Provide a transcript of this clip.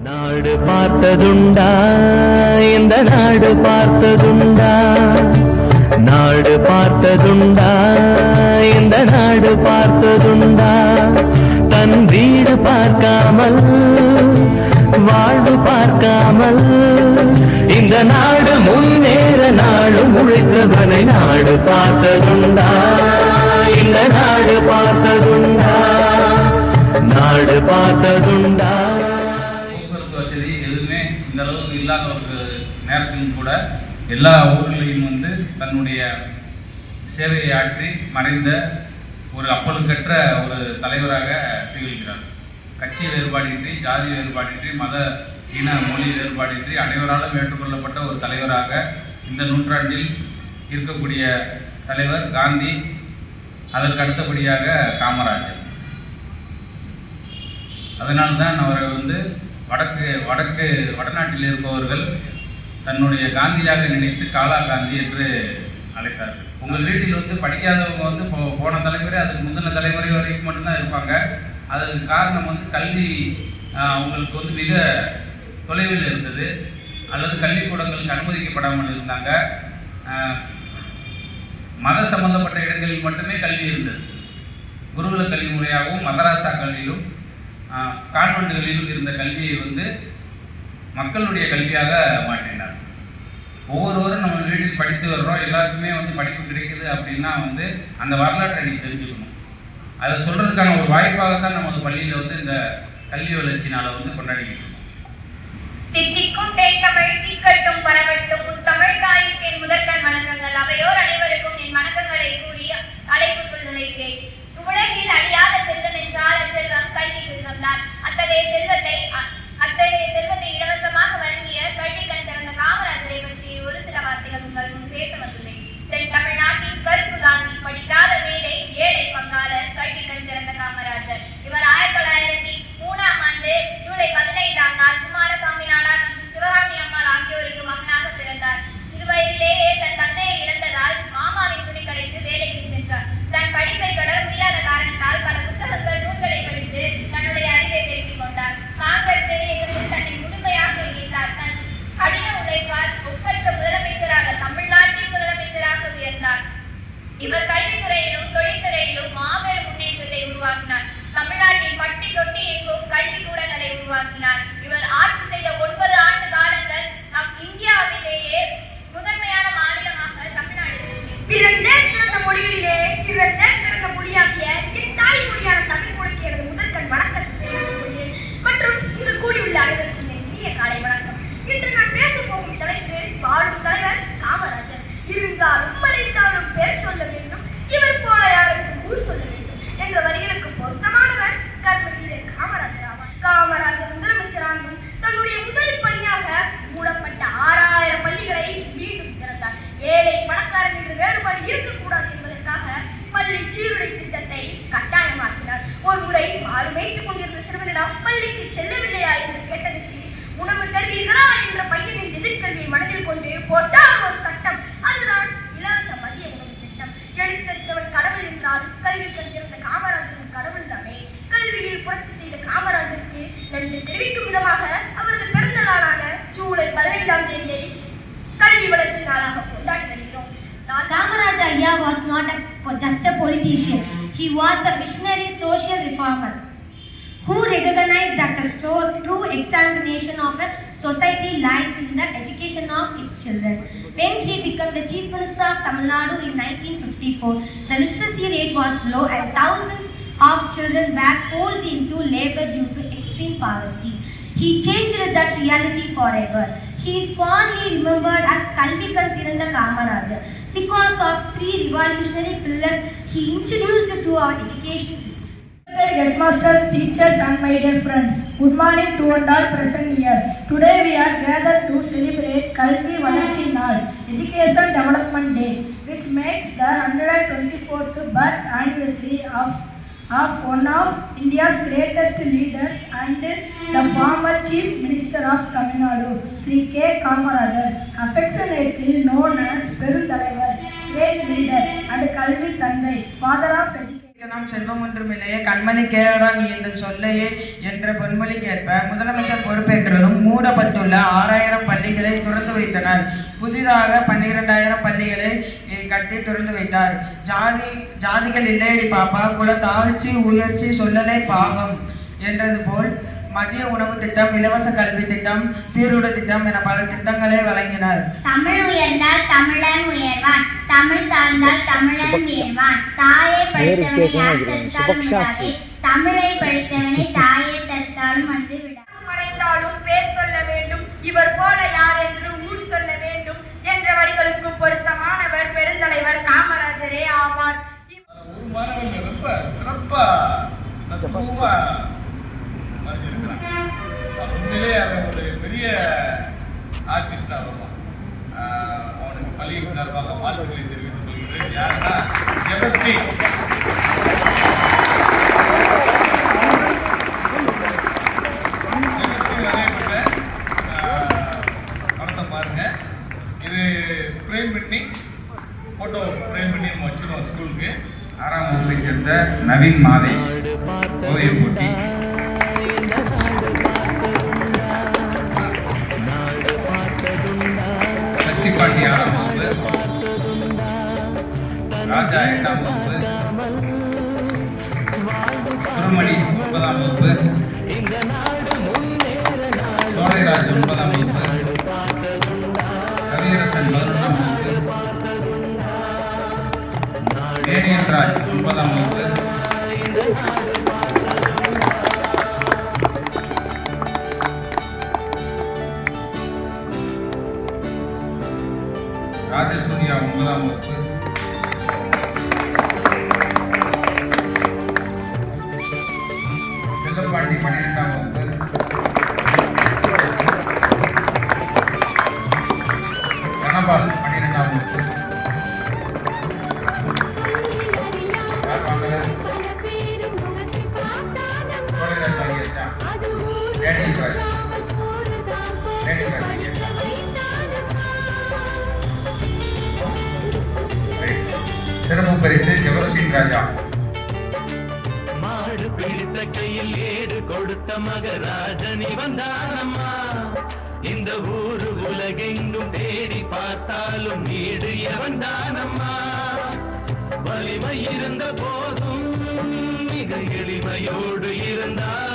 நாடு பார்த்ததுண்டா, இந்த நாடு பார்த்ததுண்டா, நாடு பார்த்ததுண்டா, இந்த நாடு பார்த்ததுண்டா. தன் வீடு பார்க்காமல், வாழ்வு பார்க்காமல், இந்த நாடு முன்னேற நாடு உழைத்தவனை நாடு பார்த்ததுண்டா, இந்த நாடு பார்த்ததுண்டா, நாடு பார்த்ததுண்டா. வசதி எதுவுமே இந்த அளவுக்கு இல்லாத ஒரு நேரத்திலும் கூட எல்லா ஊர்களையும் தன்னுடைய சேவையை ஆற்றி மறைந்த ஒரு அப்பழுக்கற்ற ஒரு தலைவராக திகழ்கிறார். கட்சி வேறுபாடின்றி, ஜாதி வேறுபாடின்றி, மத இன மொழி வேறுபாடின்றி அனைவராலும் ஏற்றுக்கொள்ளப்பட்ட ஒரு தலைவராக இந்த நூற்றாண்டில் இருக்கக்கூடிய தலைவர் காந்தி, அதற்கு அடுத்தபடியாக காமராஜர். அதனால்தான் அவரை வடநாட்டில் இருப்பவர்கள் தன்னுடைய காந்தியாக நினைத்து காலா காந்தி என்று அழைத்தார்கள். உங்கள் வீட்டில் படிக்காதவங்க போன தலைமுறை, அதுக்கு முந்தின தலைமுறை வரைக்கும் மட்டும்தான் இருப்பாங்க. அதற்கு காரணம் கல்வி அவங்களுக்கு மிக தொலைவில் இருந்தது, அல்லது கல்விக்கூடங்களுக்கு அனுமதிக்கப்படாமல் இருந்தாங்க. மத சம்பந்தப்பட்ட இடங்களில் மட்டுமே கல்வி இருந்தது. குருகுல கல்வி முறையாகவும் மதராசா கல்வியிலும் கான்வென்ட்டுகளிலும் இருந்த கல்வியை மக்களுடைய கல்வியாக மாற்றினார். ஒவ்வொருவரும் நம்ம வீட்டில் படித்து வர்றோம், எல்லாருக்குமே படிப்பு கிடைக்குது அப்படின்னா அந்த வரலாற்றை நீங்கள் தெரிஞ்சுக்கணும். அதை சொல்கிறதுக்கான ஒரு வாய்ப்பாகத்தான் நமது பள்ளியில் இந்த கல்வி வளர்ச்சி நாளை கொண்டாடிக்கிட்டு இருக்கோம். தித்திக்கும் தேய்தமிழ் தீக்கட்டும் பரவட்டும் முத்தமிழ் தாய்க்கு என் முதற்கண் வணக்கங்கள். அவையோர் அனைவருக்கும் என் வணக்கங்களை கூறி அழைப்புக்குள் நுழைகிறேன். உலகில் அழியாத செல்வம் என்றால் அச்செல்வம் கல்வி செல்வம் தான். அத்தகைய செல்வத்தை இலவசமாக வழங்கிய கல்வி கண் திறந்த காமராஜரை பற்றி ஒரு சில வார்த்தைகள் உங்கள் முன் பேச வந்துள்ளேன். தென் தமிழ்நாட்டின் கருப்பு காந்தி, படிக்காத வேலை ஏழை பங்காளர், கல்வி கண் திறந்த காமராஜர். இவர் 1903ஆம் ஆண்டு ஜூலை 15ஆம் நாள் குமாரசாமி நாடார் மற்றும் சிவகாமி அம்மாள் ஆகியோருக்கு மகனாக பிறந்தார். சிறுவயதிலேயே தன் தந்தையை இழந்ததால் மாமாவின் துணி கடைத்து வேலைக்கு சென்றார். தன் படிப்பை தொடர முடியாத காரணத்தால் பல புத்தகங்கள், நூல்களை படித்து தன்னுடைய அறிவை பெருக்கிக் கொண்டார். காங்கிரஸ் இயக்கத்தில் தன்னை முழுமையாக இணைத்தார். தன் கடின உழைப்பால் ஒப்பற்ற முதலமைச்சராக, தமிழ்நாட்டின் முதலமைச்சராக உயர்ந்தார். இவர் கல்வித்துறையிலும் தொழில்துறையிலும் மாபெரும் முன்னேற்றத்தை உருவாக்கினார். தமிழ்நாட்டின் பட்டி தொட்டி எங்கும் கல்வி கூடங்களை உருவாக்கினார். இவர் ஆட்சி செய்த 9 ஆண்டு காலங்கள் நம் இந்தியாவிலேயே முதன்மையான மாநிலமாக தமிழ்நாடு பிறந்த மொழிகளிலே சிறந்த பிறந்த மொழியாகிய என் தாய் மொழியான தமிழ் மொழிக்கு எனது முதற்கண் வணக்கத்தை கொள்கிறேன். மற்றும் இங்கு கூடியுள்ள அனைவருக்கும் இனிய காலை வணக்கம். இன்று நான் பேச போகும் தலைப்பு வாழும் தலைவர் காமராஜர். இருந்தாலும் மறைந்தாலும் பேர் சொல்ல வேண்டும், இவர் போல யாருக்கும் ஊர் சொல்ல வேண்டும் என்ற வரிகளுக்கு பொருத்தமானவர் கர்ம வீரர் காமராஜர் ஆவார். காமராஜர் முதலமைச்சராகவும் தன்னுடைய முதல் பணியாக மூடப்பட்ட 6000 பள்ளிகளை மீண்டும் திறந்தார். ஏழை பணக்காரன் என்று வேறுபாடு இருக்கக்கூடாது என்பதற்காக பள்ளி சீருடை திட்டத்தை கட்டாயமாக்கினார். ஒரு முறை மாறு வைத்துக் கொண்டிருந்த சிறுவனிடம் பள்ளிக்கு செல்லவில்லையா என்று கேட்டதற்கு, உணவு தருவீர்களா என்ற பையனின் எதிர்கல்வியை மனதில் கொண்டு போட்டார் ஒரு சட்டம். அதுதான் இலவச மதிய உணவு திட்டம். எழுத்தறிந்தவன் கடவுள் என்றால் கல்வி கற்றிருந்த காமராஜரின் கடவுள் தானே. கல்வியில் புரட்சி செய்த காமராஜருக்கு நன்றி தெரிவிக்கும் விதமாக அவரது பிறந்த நாளான ஜூலை 15ஆம் தேதியை கல்வி வளர்ச்சி நாளாக கொண்டாடி வருகிறோம். Kamaraja Ayya was not just a politician. He was a visionary social reformer who recognized that the true examination of a society lies in the education of its children. When he became the Chief Minister of Tamil Nadu in 1954, the literacy rate was low and thousands of children were forced into labor due to extreme poverty. He changed that reality forever. He is fondly remembered as Kalvi Kanthiranda Kamarajar because of 3 revolutionary pillars he introduced to our education system. Headmasters, teachers and my dear friends, good morning to all present here. Today we are gathered to celebrate Kalvi Valarchi Naal, Education Development Day, which makes the 124th birth anniversary of one of India's greatest leaders and the former Chief Minister of Tamil Nadu, Sri K. Kamarajar, affectionately known as Perunthalavar, great leader and Kalvi Thandai, father of education. நாம் செல்வம் ஒன்றுமில்லையே கண்மணி கேளடா நீ என்று சொல்லையே என்ற பொன்மொழிக்கேற்ப முதலமைச்சர் பொறுப்பேற்றதும் மூடப்பட்டுள்ள 6000 பள்ளிகளை திறந்து வைத்தனர். புதிதாக 12,000 பள்ளிகளை கட்டி திறந்து வைத்தார். ஜாதிகள் இல்லையடி பாப்பா குல தாழ்ச்சி உயர்ச்சி சொல்லலை பாவம் என்றது போல் மதிய உணவு திட்டம், இலவச கல்வி திட்டம், சீருடை திட்டம் என பல திட்டங்களை வழங்கினார். தமிழ் உயர்ந்தால் தமிழன் உயர்வான், தமிழ் சார்ந்தால் தமிழன் உயர்வான். தாயை படைத்தவனை யார் தடுத்தாலும் விடாதே, தமிழை படைத்தவனை தாயை தடுத்தாலும் வந்து விடாது. மறைந்தாலும் பேர் சொல்ல வேண்டும், இவர் போல யார் என்று ஊர் சொல்ல வேண்டும் என்ற வரிகளுக்கு பொருத்தமானவர் பெருந்தலைவர் காமராஜரே ஆவார். ஒரு மாணவன் ரொம்ப சிறப்பா உண்மையிலே அவன் ஒரு பெரிய ஆர்டிஸ்டாக வருவான். அவனுக்கு பள்ளியின் சார்பாக வாழ்த்துக்களை தெரிவித்துக் கொள்கிறேன். யாருன்னா ஜெபஸ்ரீ. வரையப்பட்ட படத்தை பாருங்க. இது ஃப்ரேம் பண்ணி ஃபோட்டோ ஃப்ரேம் பண்ணி நம்ம வச்சிருவோம் ஸ்கூலுக்கு. 6ஆம் வகுப்பை சேர்ந்த நவீன் மாதேஷ் ஓவிய போட்டி. சக்தி பாட்டி 6ஆம் வகுப்பு, ராஜா 8ஆம் வகுப்பு, குருமணீஷ் 9ஆம் வகுப்பு, சோழைராஜ் 9ஆம் வகுப்பு, கவியரசன் 11ஆம் வகுப்பு, டேனியல் ராஜ் 9ஆம் வகுப்பு, ராஜசூர்யா 9ஆம் வகுப்பு, செல்லப்பாண்டி 12ஆம் வகுப்பு, கனபால் 12ஆம் வகுப்பு, சிறப்பு பரிசு ஜெபஸ்ரீ ராஜா. மாடு பிடித்த கையில் ஏடு கொடுத்த மகராஜனி வந்தானம்மா. இந்த ஊரு உலகெங்கும் தேடி பார்த்தாலும் நீடு எவன்தானம்மா. வலிமை இருந்த போதும் மிக எளிமையோடு இருந்தார்.